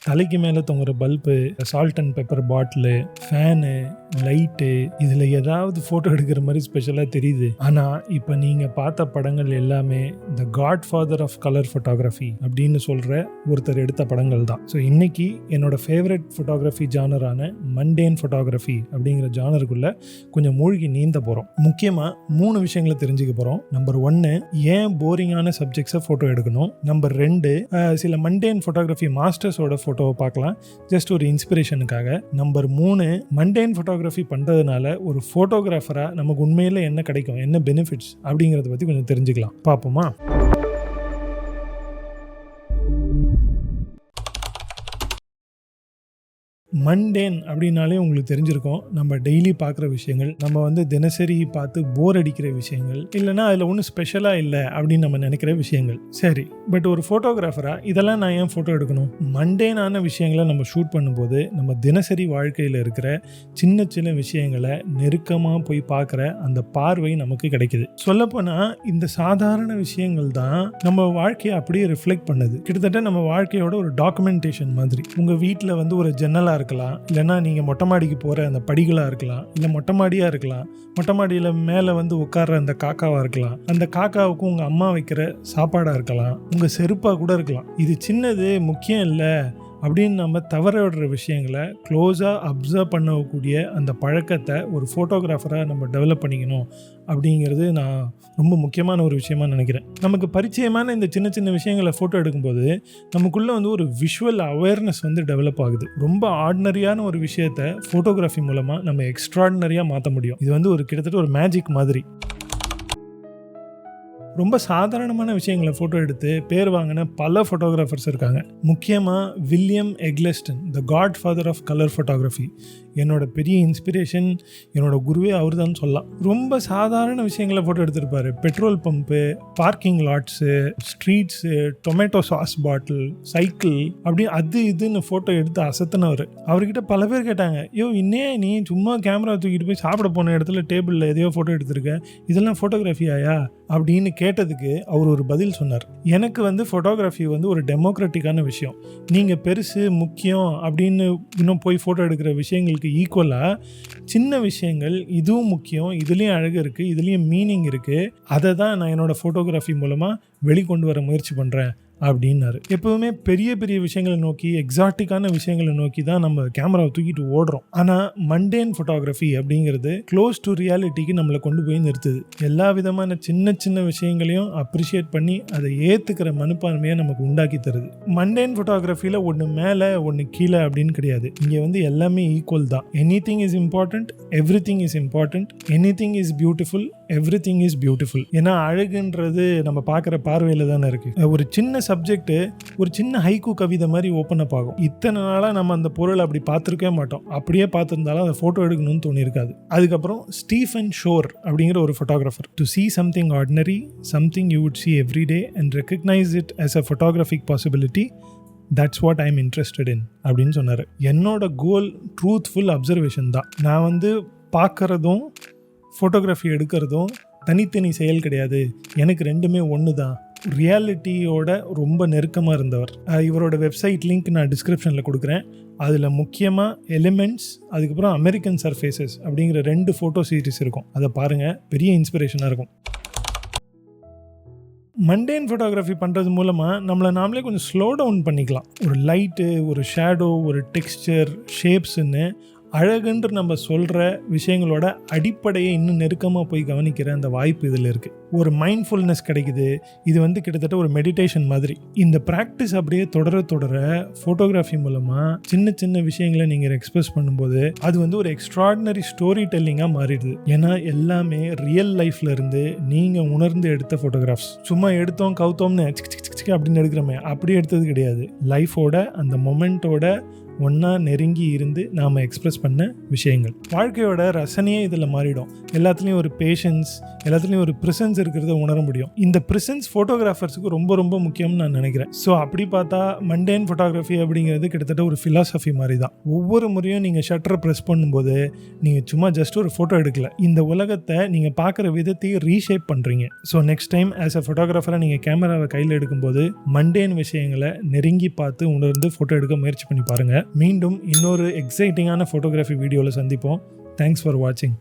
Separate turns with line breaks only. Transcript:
தலைக்கு மேலே தொங்குற bulb, salt and pepper bottle, fan, light, இதில் ஏதாவது ஃபோட்டோ எடுக்கிற மாதிரி ஸ்பெஷலாக தெரியுது. ஆனால் இப்போ நீங்கள் பார்த்த படங்கள் எல்லாமே the godfather of colour photography அப்படின்னு சொல்கிற ஒருத்தர் எடுத்த படங்கள் தான். ஸோ இன்னைக்கு என்னோட ஃபேவரட் ஃபோட்டோகிராஃபி ஜானரான மண்டேன் ஃபோட்டோகிராஃபி அப்படிங்கிற ஜானருக்குள்ள கொஞ்சம் மூழ்கி நீந்த போகிறோம். முக்கியமாக 3 விஷயங்களை தெரிஞ்சுக்க போகிறோம். நம்பர் 1, ஏன் போரிங்கான சப்ஜெக்ட்ஸை ஃபோட்டோ எடுக்கணும். நம்பர் 2, சில மண்டேன் ஃபோட்டோகிராஃபி மாஸ்டர்ஸோட ஃபோட்டோவை பார்க்கலாம் ஜஸ்ட் ஒரு இன்ஸ்பிரேஷனுக்காக. நம்பர் 3, மண்டேன் ஃபோட்டோகிராஃபி பண்ணுறதுனால ஒரு ஃபோட்டோகிராஃபராக நமக்கு உண்மையில் என்ன கிடைக்கும், என்ன பெனிஃபிட்ஸ் அப்படிங்கிறத பற்றி கொஞ்சம் தெரிஞ்சுக்கலாம். பார்ப்போமா? மண்டேன் அப்படின்னாலே உங்களுக்கு தெரிஞ்சிருக்கும், நம்ம டெய்லி பார்க்குற விஷயங்கள், நம்ம தினசரி பார்த்து போர் அடிக்கிற விஷயங்கள், இல்லைனா அதில் ஒன்றும் ஸ்பெஷலாக இல்லை அப்படின்னு நம்ம நினைக்கிற விஷயங்கள். சரி, பட் ஒரு ஃபோட்டோகிராஃபராக இதெல்லாம் நான் ஏன் ஃபோட்டோ எடுக்கணும்? மண்டேனான விஷயங்களை நம்ம ஷூட் பண்ணும்போது நம்ம தினசரி வாழ்க்கையில் இருக்கிற சின்ன சின்ன விஷயங்களை நெருக்கமாக போய் பார்க்குற அந்த பார்வை நமக்கு கிடைக்குது. சொல்லப்போனால் இந்த சாதாரண விஷயங்கள் தான் நம்ம வாழ்க்கையை அப்படியே ரிஃப்ளெக்ட் பண்ணுது. கிட்டத்தட்ட நம்ம வாழ்க்கையோட ஒரு டாக்குமெண்டேஷன் மாதிரி. உங்கள் வீட்டில் ஒரு ஜன்னலாக இருக்கலாம், இல்லைன்னா நீங்கள் மொட்டை மாடிக்கு போகிற அந்த படிகளாக இருக்கலாம், இல்லை மொட்டை மாடியாக இருக்கலாம், மொட்டை மாடியில் மேலே உட்கார்ற அந்த காக்காவாக இருக்கலாம், அந்த காக்காவுக்கும் உங்கள் அம்மா வைக்கிற சாப்பாடாக இருக்கலாம், உங்கள் செருப்பாக கூட இருக்கலாம். இது சின்னது முக்கியம் இல்லை அப்படின்னு நம்ம தவற விடுற விஷயங்களை க்ளோஸாக அப்சர்வ் பண்ணக்கூடிய அந்த பழக்கத்தை ஒரு ஃபோட்டோகிராஃபராக நம்ம டெவலப் பண்ணிக்கணும் அப்படிங்கிறது நான் ரொம்ப முக்கியமான ஒரு விஷயமா நினைக்கிறேன். நமக்கு பரிச்சயமான இந்த சின்ன சின்ன விஷயங்களை ஃபோட்டோ எடுக்கும்போது நமக்குள்ளே ஒரு விஷுவல் அவேர்னஸ் டெவலப் ஆகுது. ரொம்ப ஆர்டினரியான ஒரு விஷயத்தை ஃபோட்டோகிராஃபி மூலமாக நம்ம எக்ஸ்ட்ராடினரியாக மாற்ற முடியும். இது ஒரு கிட்டத்தட்ட ஒரு மேஜிக் மாதிரி. ரொம்ப சாதாரணமான விஷயங்களை ஃபோட்டோ எடுத்து பேர் வாங்கின பல ஃபோட்டோகிராஃபர்ஸ் இருக்காங்க. முக்கியமாக William Eggleston, the godfather of colour photography, என்னோட பெரிய இன்ஸ்பிரேஷன், என்னோட குருவே அவர் தான் சொல்லலாம். ரொம்ப சாதாரண விஷயங்களை ஃபோட்டோ எடுத்திருப்பாரு. Petrol pump, parking lots, streets, tomato sauce bottle, cycle, அப்படி அது இதுன்னு ஃபோட்டோ எடுத்து அசத்தினவர். அவர்கிட்ட பல பேர் கேட்டாங்க, இன்னே நீ சும்மா கேமரா தூக்கிட்டு போய் சாப்பிட போன இடத்துல டேபிளில் எதையோ ஃபோட்டோ எடுத்திருக்க, இதெல்லாம் ஃபோட்டோகிராஃபியாயா அப்படின்னு கேட்டதுக்கு அவர் ஒரு பதில் சொன்னார். எனக்கு ஃபோட்டோகிராஃபி ஒரு டெமோக்ராட்டிக்கான விஷயம். நீங்கள் பெருசு முக்கியம் அப்படின்னு இன்னும் போய் ஃபோட்டோ எடுக்கிற விஷயங்களுக்கு ஈக்குவலாக சின்ன விஷயங்கள் இதுவும் முக்கியம், இதுலேயும் அழகு இருக்குது, இதுலேயும் மீனிங் இருக்குது, அதை தான் நான் என்னோடய ஃபோட்டோகிராஃபி மூலமாக வெளிக்கொண்டு வர முயற்சி பண்ணுறேன் அப்படின்னாரு. எப்பவுமே பெரிய பெரிய விஷயங்களை நோக்கி, எக்ஸாட்டிக்கான விஷயங்களை நோக்கி தான் நம்ம கேமராவை தூக்கிட்டு ஓடுறோம். ஆனால் மண்டேன் ஃபோட்டோகிராஃபி அப்படிங்கிறது க்ளோஸ் டு ரியாலிட்டிக்கு நம்மளை கொண்டு போய் நிறுத்துது. எல்லா விதமான சின்ன சின்ன விஷயங்களையும் அப்ரிஷியேட் பண்ணி அதை ஏற்றுக்கிற மனப்பான்மையை நமக்கு உண்டாக்கி தருது. மண்டேன் ஃபோட்டோகிராஃபியில் ஒன்று மேலே ஒன்று கீழே அப்படின்னு கிடையாது. இங்கே எல்லாமே ஈக்குவல் தான். Anything is important, everything is important, anything is beautiful, everything is beautiful. ஏன்னா அழகுன்றது நம்ம பார்க்குற பார்வையில் தானே இருக்குது. ஒரு சின்ன சப்ஜெக்ட் ஒரு சின்ன ஹைக்கூ கவிதை மாதிரி ஓப்பன் அப் ஆகும். இத்தனை நாளாக நம்ம அந்த பொருளை அப்படி பார்த்துருக்கவே மாட்டோம். அப்படியே பார்த்துருந்தாலும் அதை ஃபோட்டோ எடுக்கணும்னு தோணியிருக்காது. அதுக்கப்புறம் ஸ்டீஃபன் ஷோர் அப்படிங்கிற ஒரு photographer, to see something ordinary, something you would see every day and recognize it as a photographic possibility, that's what I'm interested in அப்படின்னு சொன்னார். என்னோட கோல் ட்ரூத்ஃபுல் அப்சர்வேஷன் தான். நான் பார்க்குறதும் ஃபோட்டோகிராஃபி எடுக்கிறதும் தனித்தனி செயல் கிடையாது. எனக்கு ரெண்டுமே ஒன்று தான். ரியாலிட்டியோட ரொம்ப நெருக்கமாக இருந்தவர். இவரோட வெப்சைட் லிங்க் நான் டிஸ்கிரிப்ஷனில் கொடுக்குறேன். அதில் முக்கியமாக எலிமெண்ட்ஸ், அதுக்கப்புறம் அமெரிக்கன் சர்ஃபேசஸ் அப்படிங்கிற 2 ஃபோட்டோ சீரிஸ் இருக்கும். அதை பாருங்கள், பெரிய இன்ஸ்பிரேஷனாக இருக்கும். மண்டேன் ஃபோட்டோகிராஃபி பண்ணுறது மூலமாக நம்மளை நாமளே கொஞ்சம் ஸ்லோ டவுன் பண்ணிக்கலாம். ஒரு லைட்டு, ஒரு ஷேடோ, ஒரு டெக்ஸ்சர், ஷேப்ஸுன்னு அழகுன்ற நம்ம சொல்கிற விஷயங்களோட அடிப்படையை இன்னும் நெருக்கமாக போய் கவனிக்கிற அந்த வாய்ப்பு இதில் இருக்குது. ஒரு மைண்ட்ஃபுல்னஸ் கிடைக்குது. இது கிட்டத்தட்ட ஒரு மெடிடேஷன் மாதிரி. இந்த ப்ராக்டிஸ் அப்படியே தொடர ஃபோட்டோகிராஃபி மூலமாக சின்ன சின்ன விஷயங்களை நீங்கள் எக்ஸ்பிரஸ் பண்ணும்போது அது ஒரு எக்ஸ்ட்ராடினரி ஸ்டோரி டெல்லிங்காக மாறிடுது. ஏன்னா எல்லாமே ரியல் லைஃப்ல இருந்து நீங்கள் உணர்ந்து எடுத்த ஃபோட்டோகிராஃப்ஸ். சும்மா எடுத்தோம் கவுத்தோம்னு அப்படின்னு எடுக்கிறோமே, அப்படி எடுத்தது கிடையாது. லைஃபோட அந்த மொமெண்ட்டோட ஒன்றா நெருங்கி இருந்து நாம் எக்ஸ்ப்ரெஸ் பண்ண விஷயங்கள். வாழ்க்கையோட ரசனையே இதில் மாறிடும். எல்லாத்துலேயும் ஒரு பேஷன்ஸ், எல்லாத்துலேயும் ஒரு ப்ரிசன்ஸ் இருக்கிறத உணர முடியும். இந்த ப்ரிசன்ஸ் ஃபோட்டோகிராஃபர்ஸுக்கு ரொம்ப ரொம்ப முக்கியம்னு நான் நினைக்கிறேன். ஸோ அப்படி பார்த்தா மண்டேன் ஃபோட்டோகிராஃபி அப்படிங்கிறது கிட்டத்தட்ட ஒரு ஃபிலாசபி மாதிரி தான். ஒவ்வொரு முறையும் நீங்கள் ஷட்டரை ப்ரெஸ் பண்ணும்போது நீங்கள் சும்மா ஜஸ்ட் ஒரு ஃபோட்டோ எடுக்கல, இந்த உலகத்தை நீங்கள் பார்க்குற விதத்தையும் ரீஷேப் பண்ணுறீங்க. So next time as a ஃபோட்டோகிராஃபராக நீங்கள் கேமராவை கையில் எடுக்கும்போது மண்டேன் விஷயங்களை நெருங்கி பார்த்து உணர்ந்து ஃபோட்டோ எடுக்க முயற்சி பண்ணி பாருங்கள். மீண்டும் இன்னொரு எக்ஸைட்டிங்கான ஃபோட்டோகிராஃபி வீடியோவில் சந்திப்போம். தேங்க்ஸ் ஃபார் வாட்சிங்.